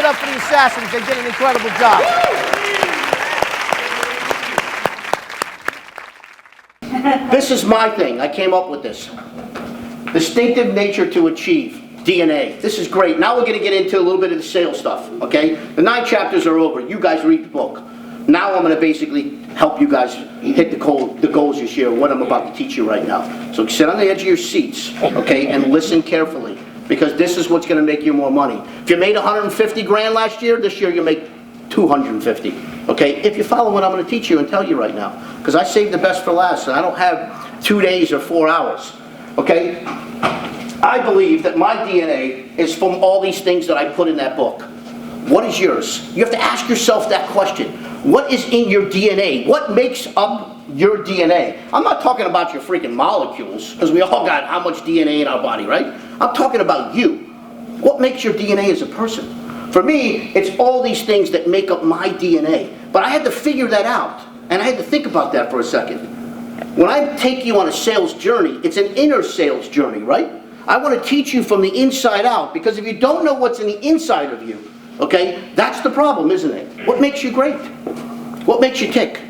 up for the Assassins. They did an incredible job. This is my thing. I came up with this. Distinctive nature to achieve. DNA. This is great. Now we're going to get into a little bit of the sales stuff, okay? The 9 chapters are over. You guys read the book. Now I'm going to basically help you guys hit the goals this year, what I'm about to teach you right now. So sit on the edge of your seats, okay, and listen carefully, because this is what's going to make you more money. If you made 150 grand last year, this year you make 250, okay? If you follow what I'm going to teach you and tell you right now, because I saved the best for last, and I don't have 2 days or 4 hours, okay? I believe that my DNA is from all these things that I put in that book. What is yours? You have to ask yourself that question. What is in your DNA? What makes up your DNA? I'm not talking about your freaking molecules, because we all got how much DNA in our body, right? I'm talking about you. What makes your DNA as a person? For me, it's all these things that make up my DNA. But I had to figure that out, and I had to think about that for a second. When I take you on a sales journey, it's an inner sales journey, right? I want to teach you from the inside out, because if you don't know what's in the inside of you, okay, that's the problem, isn't it? What makes you great? What makes you tick?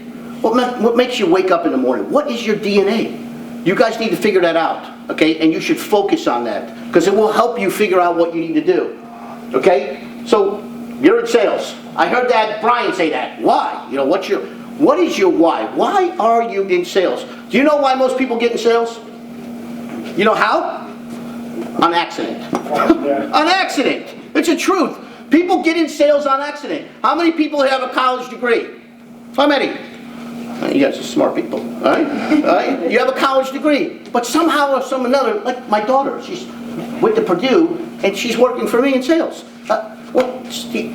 What makes you wake up in the morning? What is your DNA? You guys need to figure that out, okay? And you should focus on that, because it will help you figure out what you need to do, okay? So, you're in sales. I heard that Brian say that. Why? You know, what is your why? Why are you in sales? Do you know why most people get in sales? You know how? On accident. On accident. It's the truth. People get in sales on accident. How many people have a college degree? How many? You guys are smart people, all right? All right? You have a college degree, but somehow or some another, like my daughter, she's went to Purdue, and she's working for me in sales. Well,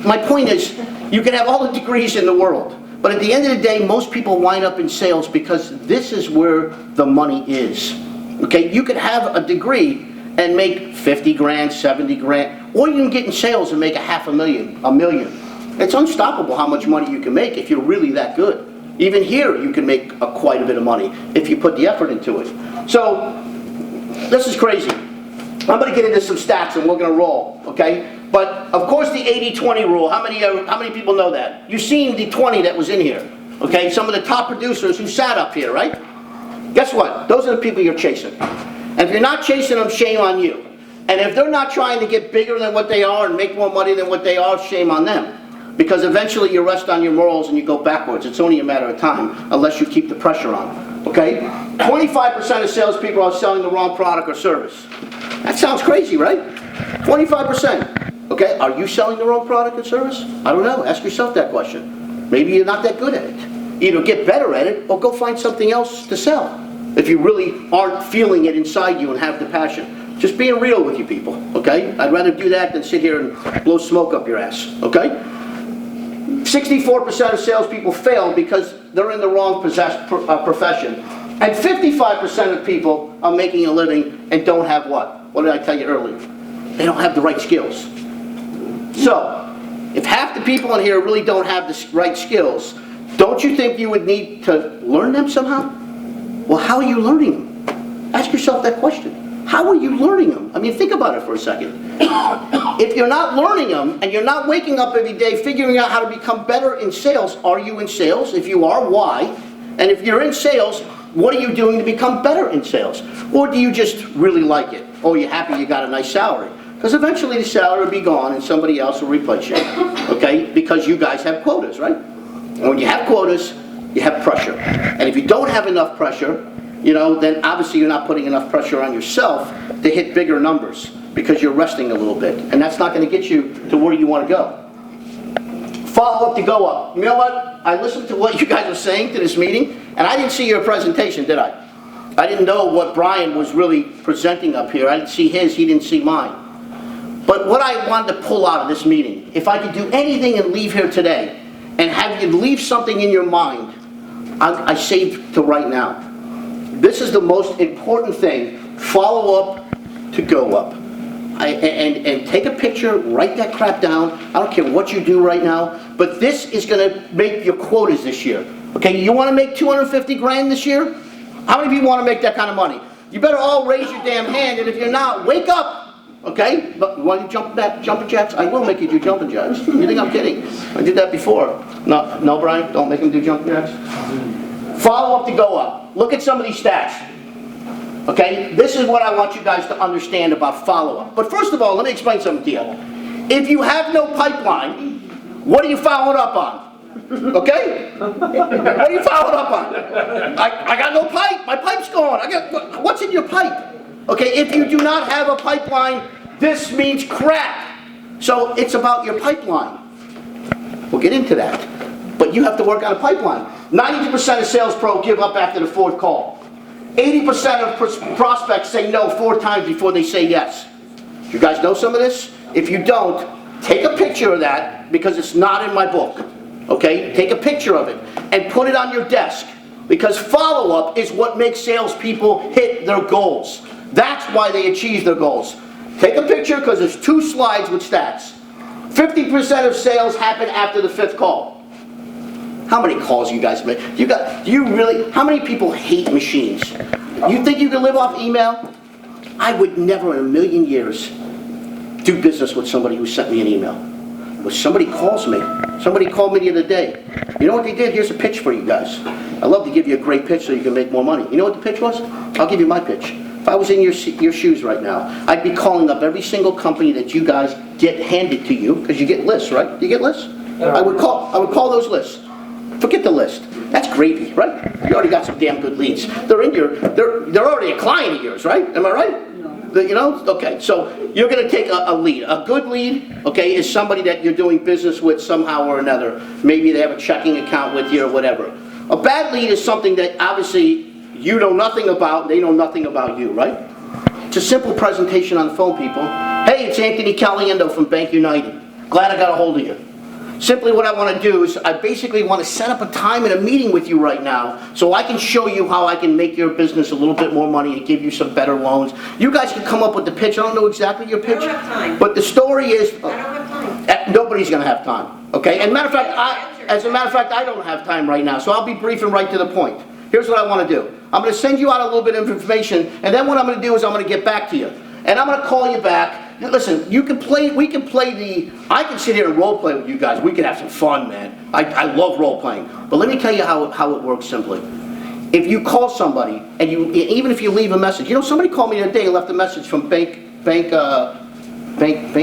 my point is, you can have all the degrees in the world, but at the end of the day, most people wind up in sales because this is where the money is. Okay, you could have a degree and make 50 grand, 70 grand, or you can get in sales and make $500,000, $1 million. It's unstoppable how much money you can make if you're really that good. Even here, you can make quite a bit of money if you put the effort into it. So, this is crazy. I'm going to get into some stats and we're going to roll, okay? But, of course, the 80-20 rule, how many people know that? You've seen the 20 that was in here, okay? Some of the top producers who sat up here, right? Guess what? Those are the people you're chasing. And if you're not chasing them, shame on you. And if they're not trying to get bigger than what they are and make more money than what they are, shame on them. Because eventually you rest on your morals and you go backwards. It's only a matter of time, unless you keep the pressure on. Okay? 25% of salespeople are selling the wrong product or service. That sounds crazy, right? 25%. Okay? Are you selling the wrong product or service? I don't know. Ask yourself that question. Maybe you're not that good at it. Either get better at it or go find something else to sell. If you really aren't feeling it inside you and have the passion. Just being real with you people, okay? I'd rather do that than sit here and blow smoke up your ass, okay? 64% of salespeople fail because they're in the wrong profession. And 55% of people are making a living and don't have what? What did I tell you earlier? They don't have the right skills. So, if half the people in here really don't have the right skills, don't you think you would need to learn them somehow? Well, how are you learning them? Ask yourself that question. How are you learning them? I mean, think about it for a second. If you're not learning them, and you're not waking up every day figuring out how to become better in sales, are you in sales? If you are, why? And if you're in sales, what are you doing to become better in sales? Or do you just really like it? Oh, you're happy you got a nice salary. Because eventually the salary will be gone and somebody else will replace you. Okay? Because you guys have quotas, right? And when you have quotas, you have pressure. And if you don't have enough pressure, you know, then obviously you're not putting enough pressure on yourself to hit bigger numbers because you're resting a little bit. And that's not going to get you to where you want to go. Follow up to go up. You know what? I listened to what you guys were saying to this meeting, and I didn't see your presentation, did I? I didn't know what Brian was really presenting up here. I didn't see his, he didn't see mine. But what I wanted to pull out of this meeting, if I could do anything and leave here today, and have you leave something in your mind, I saved to right now. This is the most important thing. Follow up to go up. And take a picture, write that crap down. I don't care what you do right now, but this is going to make your quotas this year. Okay, you want to make 250 grand this year? How many people want to make that kind of money? You better all raise your damn hand, and if you're not, wake up. okay? But you want to jumping jacks? I will make you do jumping jacks. You think I'm kidding? I did that before. No, Brian, don't make him do jumping jacks. Follow up to go up. Look at some of these stats. Okay, this is what I want you guys to understand about follow-up. But first of all, let me explain something to you. If you have no pipeline, what are you following up on? Okay? What are you following up on? I got no pipe. My pipe's gone. What's in your pipe? Okay, if you do not have a pipeline, this means crap. So it's about your pipeline. We'll get into that. But you have to work on a pipeline. 92% of sales pro give up after the 4th call. 80% of prospects say no 4 times before they say yes. You guys know some of this? If you don't, take a picture of that because it's not in my book. Okay? Take a picture of it and put it on your desk because follow-up is what makes salespeople hit their goals. That's why they achieve their goals. Take a picture because there's 2 slides with stats. 50% of sales happen after the 5th call. How many calls you guys make? How many people hate machines? You think you can live off email? I would never in a million years do business with somebody who sent me an email. But somebody calls me. Somebody called me the other day. You know what they did? Here's a pitch for you guys. I love to give you a great pitch so you can make more money. You know what the pitch was? I'll give you my pitch. If I was in your shoes right now, I'd be calling up every single company that you guys get handed to you, because you get lists, right? Do you get lists? I would call those lists. Forget the list. That's gravy, right? You already got some damn good leads. They're already a client of yours, right? Am I right? No. You know? Okay, so you're going to take a lead. A good lead, okay, is somebody that you're doing business with somehow or another. Maybe they have a checking account with you or whatever. A bad lead is something that obviously you know nothing about, they know nothing about you, right? It's a simple presentation on the phone, people. Hey, it's Anthony Caliendo from Bank United. Glad I got a hold of you. Simply what I want to do is I basically want to set up a time and a meeting with you right now so I can show you how I can make your business a little bit more money and give you some better loans. You guys can come up with the pitch. I don't know exactly your pitch. I don't have time. But the story is... I don't have time. Nobody's going to have time. Okay? And as a matter of fact, I don't have time right now. So I'll be brief and right to the point. Here's what I want to do. I'm going to send you out a little bit of information, and then what I'm going to do is I'm going to get back to you. And I'm going to call you back. Listen, we can play I can sit here and role play with you guys. We can have some fun, man. I love role playing. But let me tell you how it works simply. If you call somebody, and even if you leave a message, you know, somebody called me the other day and left a message from Bank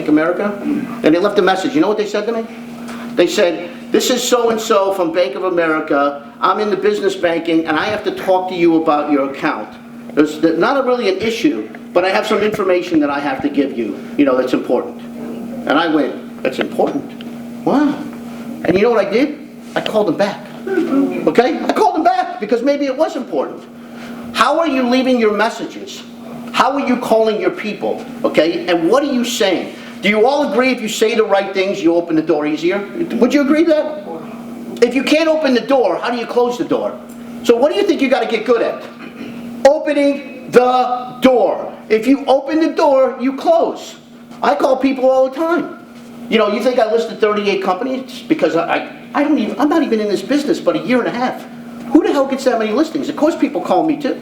America, and they left a message. You know what they said to me? They said, this is so-and-so from Bank of America. I'm in the business banking, and I have to talk to you about your account. There's not really an issue, but I have some information that I have to give you, that's important. And I went, that's important? Wow. And you know what I did? I called them back. Okay? I called them back because maybe it was important. How are you leaving your messages? How are you calling your people? Okay? And what are you saying? Do you all agree if you say the right things, you open the door easier? Would you agree to that? If you can't open the door, how do you close the door? So what do you think you got to get good at? Opening the door. If you open the door, you close. I call people all the time. You think I listed 38 companies? Because I'm not even in this business but a year and a half. Who the hell gets that many listings? Of course people call me too.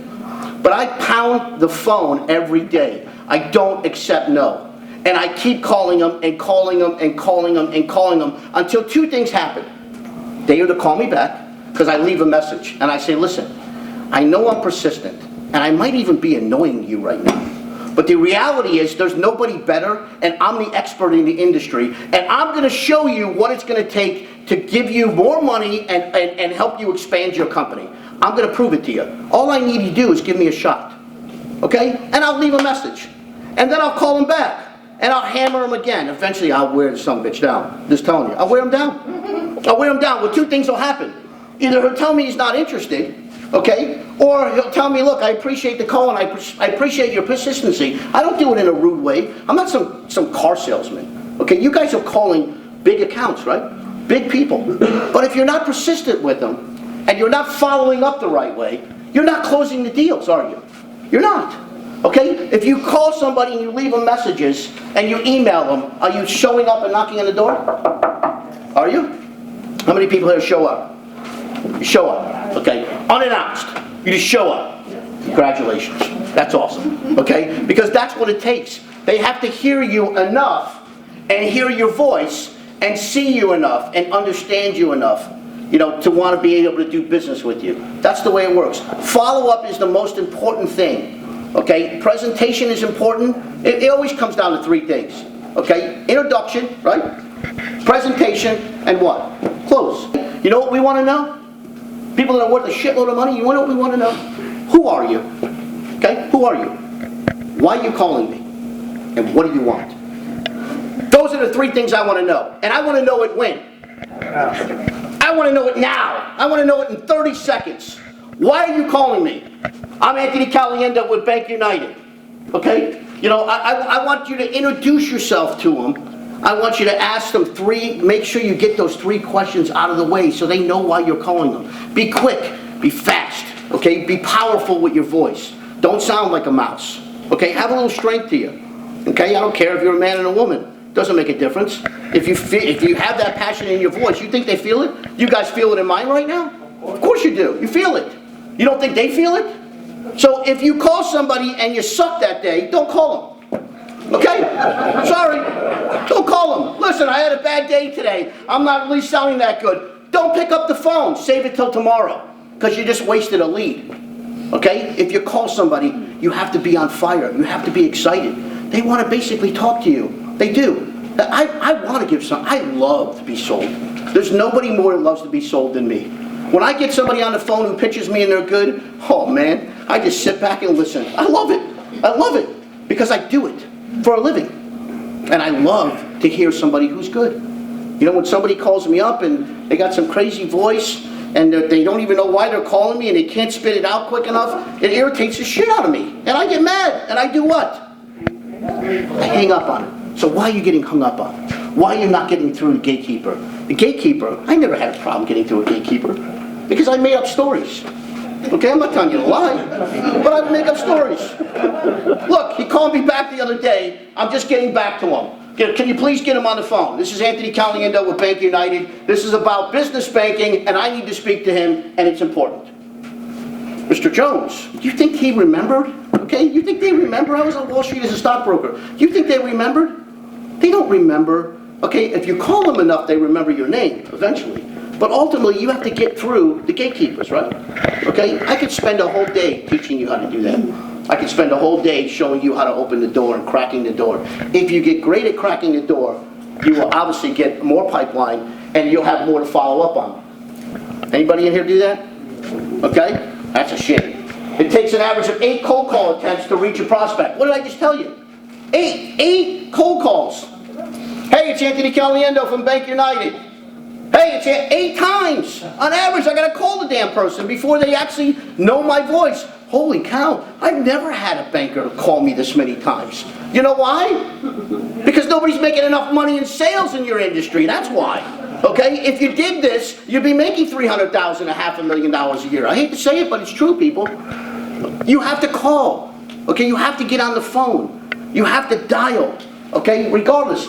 But I pound the phone every day. I don't accept no. And I keep calling them and calling them and calling them and calling them until 2 things happen. They either call me back because I leave a message and I say, listen, I know I'm persistent and I might even be annoying you right now. But the reality is there's nobody better and I'm the expert in the industry and I'm going to show you what it's going to take to give you more money and help you expand your company. I'm going to prove it to you. All I need you to do is give me a shot. Okay? And I'll leave a message. And then I'll call them back. And I'll hammer them again. Eventually I'll wear the son of a bitch down. Just telling you. I'll wear them down. I'll wear them down. Well, 2 things will happen. Either he'll tell me he's not interested, okay? Or he'll tell me, look, I appreciate the call and I appreciate your persistency. I don't do it in a rude way. I'm not some car salesman. Okay, you guys are calling big accounts, right? Big people. But if you're not persistent with them and you're not following up the right way, you're not closing the deals, are you? You're not. Okay? If you call somebody and you leave them messages and you email them, are you showing up and knocking on the door? Are you? How many people here show up? You show up. Okay? Unannounced. You just show up. Congratulations. That's awesome. Okay? Because that's what it takes. They have to hear you enough and hear your voice and see you enough and understand you enough, to want to be able to do business with you. That's the way it works. Follow-up is the most important thing, okay? Presentation is important. It always comes down to three things, okay? Introduction, right? Presentation, and what? Close. You know what we want to know? People that are worth a shitload of money, you know what we want to know? Who are you? Okay? Who are you? Why are you calling me? And what do you want? Those are the three things I want to know. And I want to know it when. I want to know it now. I want to know it in 30 seconds. Why are you calling me? I'm Anthony Caliendo with Bank United. Okay? I want you to introduce yourself to them. I want you to ask them make sure you get those three questions out of the way so they know why you're calling them. Be quick, be fast, okay? Be powerful with your voice. Don't sound like a mouse, okay? Have a little strength to you, okay? I don't care if you're a man and a woman. Doesn't make a difference. If you have that passion in your voice, you think they feel it? You guys feel it in mine right now? Of course you do. You feel it. You don't think they feel it? So if you call somebody and you suck that day, don't call them. Okay? Sorry. Don't call them. Listen, I had a bad day today. I'm not really sounding that good. Don't pick up the phone. Save it till tomorrow. Because you just wasted a lead. Okay? If you call somebody, you have to be on fire. You have to be excited. They want to basically talk to you. They do. I want to give some. I love to be sold. There's nobody more that loves to be sold than me. When I get somebody on the phone who pitches me and they're good, oh man, I just sit back and listen. I love it. I love it. Because I do it for a living. And I love to hear somebody who's good. When somebody calls me up and they got some crazy voice and they don't even know why they're calling me and they can't spit it out quick enough, it irritates the shit out of me. And I get mad. And I do what? I hang up on it. So why are you getting hung up on? Why are you not getting through the gatekeeper? The gatekeeper, I never had a problem getting through a gatekeeper because I made up stories. Okay, I'm not telling you to lie, but I make up stories. Look, he called me back the other day. I'm just getting back to him. Can you please get him on the phone? This is Anthony Caliendo with Bank United. This is about business banking, and I need to speak to him, and it's important. Mr. Jones, do you think he remembered? Okay, you think they remember I was on Wall Street as a stockbroker? You think they remembered? They don't remember. Okay, if you call them enough, they remember your name eventually. But ultimately, you have to get through the gatekeepers, right? Okay, I could spend a whole day teaching you how to do that. I could spend a whole day showing you how to open the door and cracking the door. If you get great at cracking the door, you will obviously get more pipeline and you'll have more to follow up on. Anybody in here do that? Okay, that's a shame. It takes an average of 8 cold call attempts to reach a prospect. What did I just tell you? 8 cold calls. Hey, it's Anthony Caliendo from Bank United. Hey, it's 8 times. On average, I got to call the damn person before they actually know my voice. Holy cow, I've never had a banker call me this many times. You know why? Because nobody's making enough money in sales in your industry, that's why. Okay, if you did this, you'd be making $300,000, $500,000 a year. I hate to say it, but it's true, people. You have to call. Okay, you have to get on the phone. You have to dial. Okay, regardless.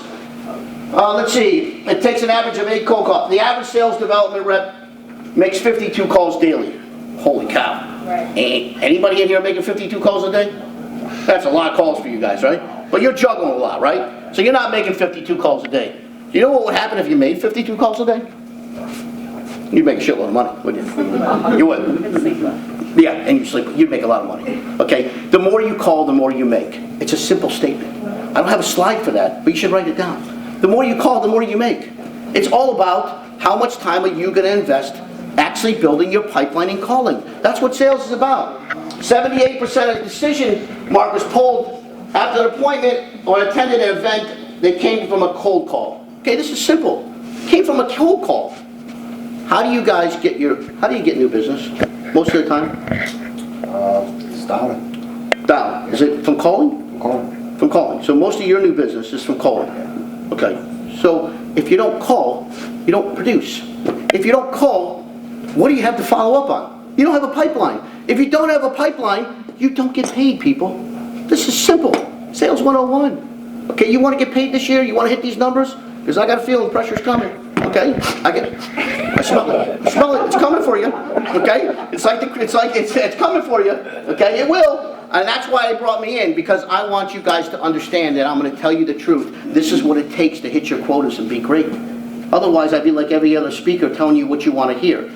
Let's see, it takes an average of 8 cold calls. The average sales development rep makes 52 calls daily. Holy cow. Right. Anybody in here making 52 calls a day? That's a lot of calls for you guys, right? But you're juggling a lot, right? So you're not making 52 calls a day. You know what would happen if you made 52 calls a day? You'd make a shitload of money, wouldn't you? You would. Yeah, and you'd make a lot of money. Okay? The more you call, the more you make. It's a simple statement. I don't have a slide for that, but you should write it down. The more you call, the more you make. It's all about how much time are you going to invest actually building your pipeline and calling. That's what sales is about. 78% of decision markers polled after an appointment or attended an event that came from a cold call. Okay, this is simple. It came from a cold call. How do you guys get new business most of the time? It's down. Down. Is it from calling? From calling. From calling. So most of your new business is from calling. Okay. So if you don't call, you don't produce. If you don't call, what do you have to follow up on? You don't have a pipeline. If you don't have a pipeline, you don't get paid, people. This is simple. Sales 101. Okay, you want to get paid this year? You want to hit these numbers? Because I got a feeling the pressure's coming. Okay, I smell it. I smell it. It's coming for you. Okay, it's coming for you. Okay, it will. And that's why they brought me in, because I want you guys to understand that I'm going to tell you the truth. This is what it takes to hit your quotas and be great. Otherwise, I'd be like every other speaker telling you what you want to hear.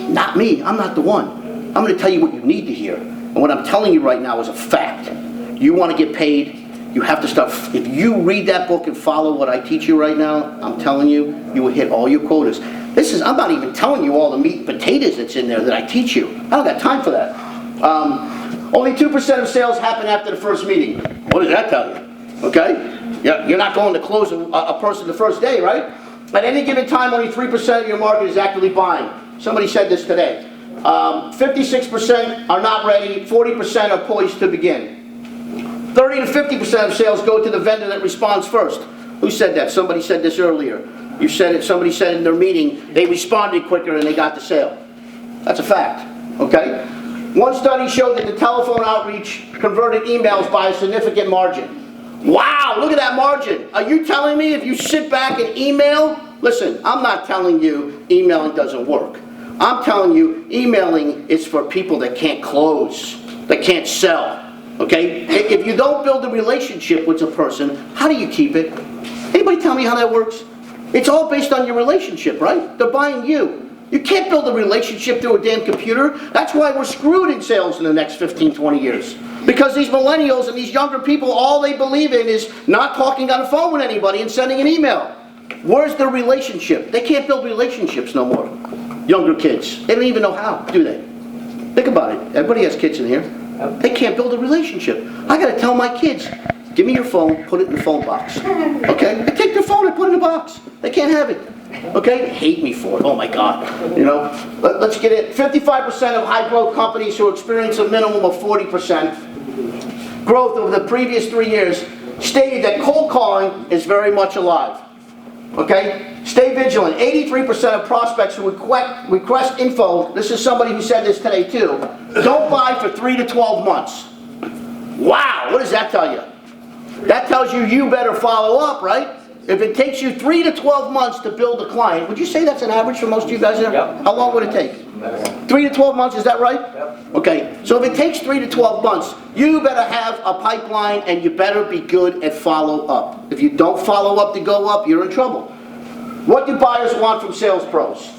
Not me. I'm not the one. I'm going to tell you what you need to hear. And what I'm telling you right now is a fact. You want to get paid, you have to start. If you read that book and follow what I teach you right now, I'm telling you, you will hit all your quotas. I'm not even telling you all the meat and potatoes that's in there that I teach you. I don't got time for that. Only 2% of sales happen after the first meeting. What does that tell you? Okay? You're not going to close a person the first day, right? At any given time, only 3% of your market is actively buying. Somebody said this today. 56% are not ready, 40% are poised to begin. 30 to 50% of sales go to the vendor that responds first. Who said that? Somebody said this earlier. You said it, somebody said in their meeting, they responded quicker and they got the sale. That's a fact, okay? One study showed that the telephone outreach converted emails by a significant margin. Wow, look at that margin. Are you telling me if you sit back and email? Listen, I'm not telling you emailing doesn't work. I'm telling you emailing is for people that can't close, that can't sell, okay? If you don't build a relationship with a person, how do you keep it? Anybody tell me how that works? It's all based on your relationship, right? They're buying you. You can't build a relationship through a damn computer. That's why we're screwed in sales in the next 15, 20 years. Because these millennials and these younger people, all they believe in is not talking on the phone with anybody and sending an email. Where's their relationship? They can't build relationships no more. Younger kids. They don't even know how, do they? Think about it. Everybody has kids in here. They can't build a relationship. I got to tell my kids, give me your phone, put it in the phone box. Okay? They take their phone and put it in the box. They can't have it. Okay? They hate me for it. Oh my God. You know? Let's get it. 55% of high growth companies who experience a minimum of 40% growth over the previous 3 years stated that cold calling is very much alive. Okay? Stay vigilant. 83% of prospects who request info, this is somebody who said this today too, don't buy for 3 to 12 months. Wow, what does that tell you? That tells you you better follow up, right? If it takes you 3 to 12 months to build a client, would you say that's an average for most of you guys there? Yep. How long would it take? 3 to 12 months, is that right? Yep. Okay, so if it takes 3 to 12 months, you better have a pipeline and you better be good at follow up. If you don't follow up to go up, you're in trouble. What do buyers want from sales pros?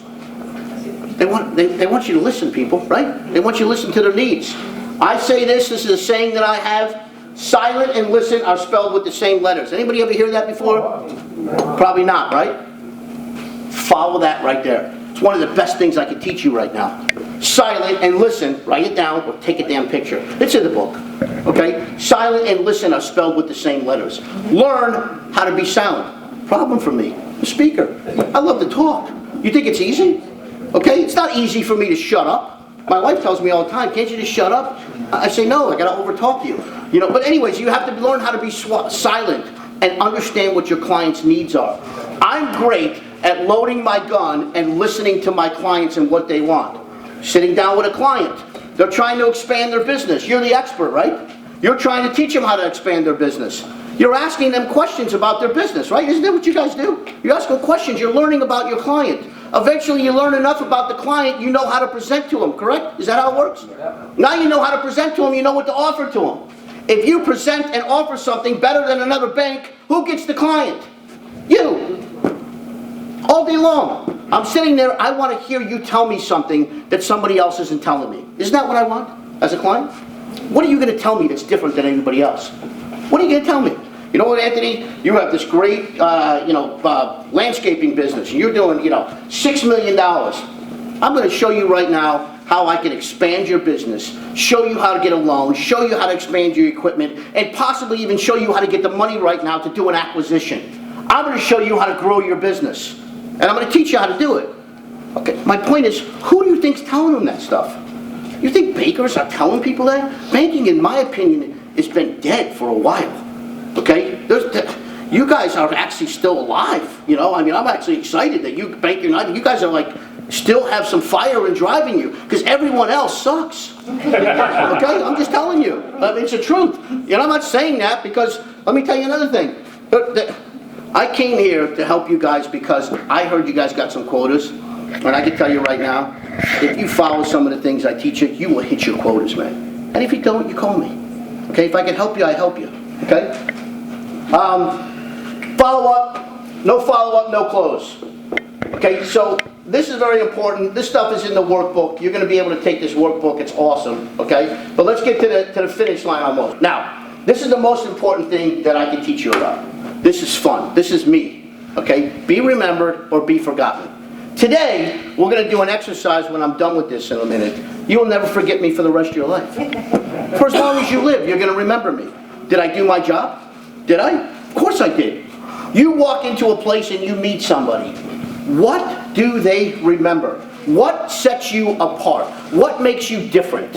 They want you to listen, people, right? They want you to listen to their needs. I say this is a saying that I have. Silent and listen are spelled with the same letters. Anybody ever hear that before? Probably not, right? Follow that right there. It's one of the best things I can teach you right now. Silent and listen, write it down or take a damn picture. It's in the book, okay? Silent and listen are spelled with the same letters. Learn how to be silent. Problem for me, I'm a speaker. I love to talk. You think it's easy? Okay, it's not easy for me to shut up. My wife tells me all the time, can't you just shut up? I say, no, I gotta overtalk you. You know, but anyways, you have to learn how to be silent and understand what your clients' needs are. I'm great at loading my gun and listening to my clients and what they want. Sitting down with a client. They're trying to expand their business. You're the expert, right? You're trying to teach them how to expand their business. You're asking them questions about their business, right? Isn't that what you guys do? You ask them questions. You're learning about your client. Eventually, you learn enough about the client, you know how to present to them, correct? Is that how it works? Yeah. Now you know how to present to them, you know what to offer to them. If you present and offer something better than another bank, who gets the client? You. All day long. I'm sitting there, I want to hear you tell me something that somebody else isn't telling me. Isn't that what I want as a client? What are you going to tell me that's different than anybody else? What are you going to tell me? You know what, Anthony? You have this great, landscaping business. And you're doing, $6 million. I'm going to show you right now how I can expand your business, show you how to get a loan, show you how to expand your equipment, and possibly even show you how to get the money right now to do an acquisition. I'm going to show you how to grow your business. And I'm going to teach you how to do it. Okay. My point is, who do you think's telling them that stuff? You think bankers are telling people that? Banking, in my opinion, has been dead for a while. Okay? You guys are actually still alive. I'm actually excited that you you guys are like, still have some fire in driving you, because everyone else sucks. Okay? I'm just telling you. It's the truth. I'm not saying that because, let me tell you another thing. I came here to help you guys because I heard you guys got some quotas, and I can tell you right now, if you follow some of the things I teach you, you will hit your quotas, man. And if you don't, you call me. Okay, if I can help you, I help you. Okay? Follow-up, no follow-up, no close. Okay, so this is very important. This stuff is in the workbook. You're going to be able to take this workbook. It's awesome. Okay? But let's get to the finish line almost. Now, this is the most important thing that I can teach you about. This is fun. This is me. Okay? Be remembered or be forgotten. Today, we're going to do an exercise when I'm done with this in a minute. You will never forget me for the rest of your life. For as long as you live, you're going to remember me. Did I do my job? Did I? Of course I did. You walk into a place and you meet somebody. What do they remember? What sets you apart? What makes you different?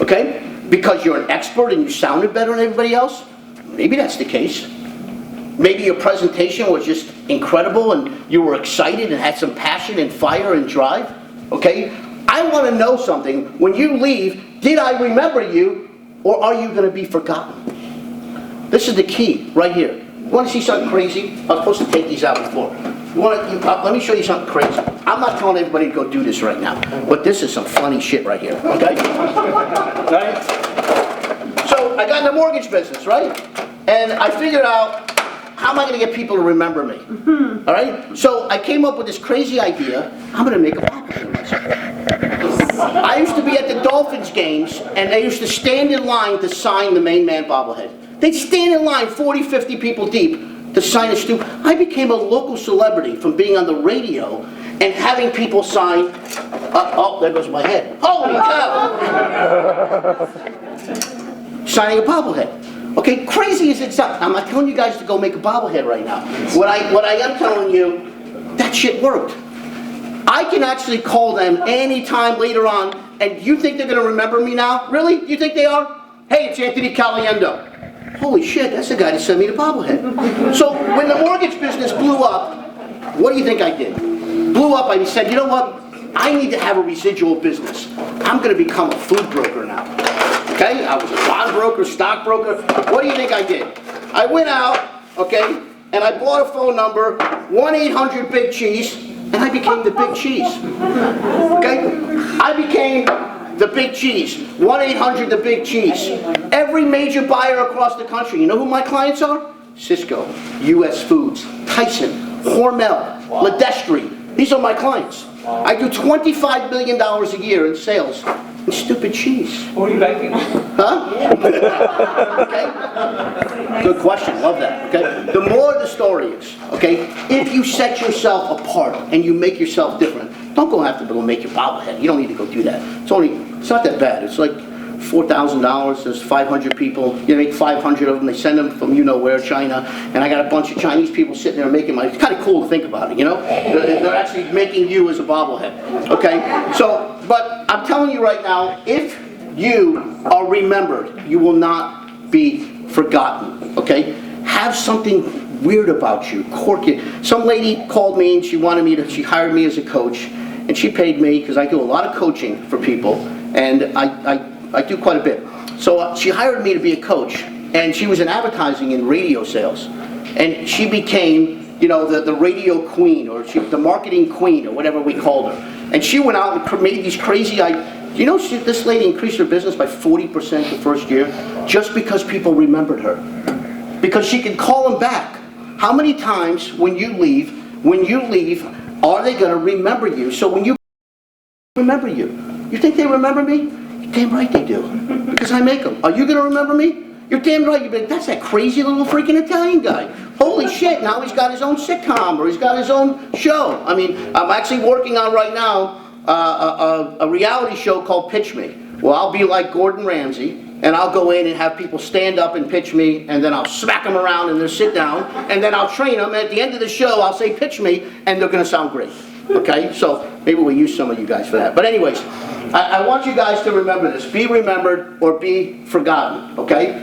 Okay? Because you're an expert and you sounded better than everybody else? Maybe that's the case. Maybe your presentation was just incredible and you were excited and had some passion and fire and drive. Okay? I want to know something. When you leave, did I remember you or are you going to be forgotten? This is the key right here. You want to see something crazy? I was supposed to take these out before. Let me show you something crazy. I'm not telling everybody to go do this right now, but this is some funny shit right here. Okay? Right? So I got in the mortgage business, right? And I figured out, how am I going to get people to remember me? All right? So I came up with this crazy idea. I'm going to make a bobblehead of myself. I used to be at the Dolphins games, and they used to stand in line to sign the main man bobblehead. They'd stand in line, 40, 50 people deep, to sign a stupid. I became a local celebrity from being on the radio and having people sign. Oh, there goes my head. Holy cow! Signing a bobblehead. Okay, crazy as it sounds. I'm not telling you guys to go make a bobblehead right now. What I am telling you, that shit worked. I can actually call them anytime later on, and you think they're going to remember me now? Really? You think they are? Hey, it's Anthony Caliendo. Holy shit, that's the guy that sent me the bobblehead. So when the mortgage business blew up, what do you think I did? Blew up, I said, you know what? I need to have a residual business. I'm going to become a food broker now. Okay? I was a bond broker, stock broker. What do you think I did? I went out, okay, and I bought a phone number, 1-800-BIG-CHEESE, and I became the Big Cheese. Okay? I became the Big Cheese. 1-800-THE-BIG-CHEESE. Every major buyer across the country. You know who my clients are? Cisco, U.S. Foods, Tyson, Hormel, Ledestri. These are my clients. I do $25 million a year in sales in stupid cheese. Who are you banking? Huh? Okay. Good question. Love that. Okay. The more the story is, okay, if you set yourself apart and you make yourself different, don't go have to go make your bobblehead. You don't need to go do that. It's not that bad. It's like $4,000. There's 500 people. You make 500 of them. They send them from you know where, China. And I got a bunch of Chinese people sitting there making money. It's kind of cool to think about it, you know? They're actually making you as a bobblehead. Okay? So, but I'm telling you right now, if you are remembered, you will not be forgotten. Okay? Have something weird about you, quirky. Some lady called me and she hired me as a coach, and she paid me because I do a lot of coaching for people, and I do quite a bit. So she hired me to be a coach, and she was in advertising and radio sales, and she became, you know, the radio queen, or the marketing queen, or whatever we called her. And she went out and made these crazy, you know, this lady increased her business by 40% the first year, just because people remembered her. Because she could call them back. How many times when you leave, are they going to remember you? So when you remember you think they remember me? You're damn right they do. Because I make them. Are you going to remember me? You're damn right. You'll be like, that's that crazy little freaking Italian guy. Holy shit, now he's got his own sitcom, or he's got his own show. I mean, I'm actually working on right now a reality show called Pitch Me. Well, I'll be like Gordon Ramsay, and I'll go in and have people stand up and pitch me, and then I'll smack them around and they'll sit down, and then I'll train them, and at the end of the show, I'll say, pitch me, and they're going to sound great. Okay? So maybe we'll use some of you guys for that. But anyways, I want you guys to remember this. Be remembered or be forgotten. Okay?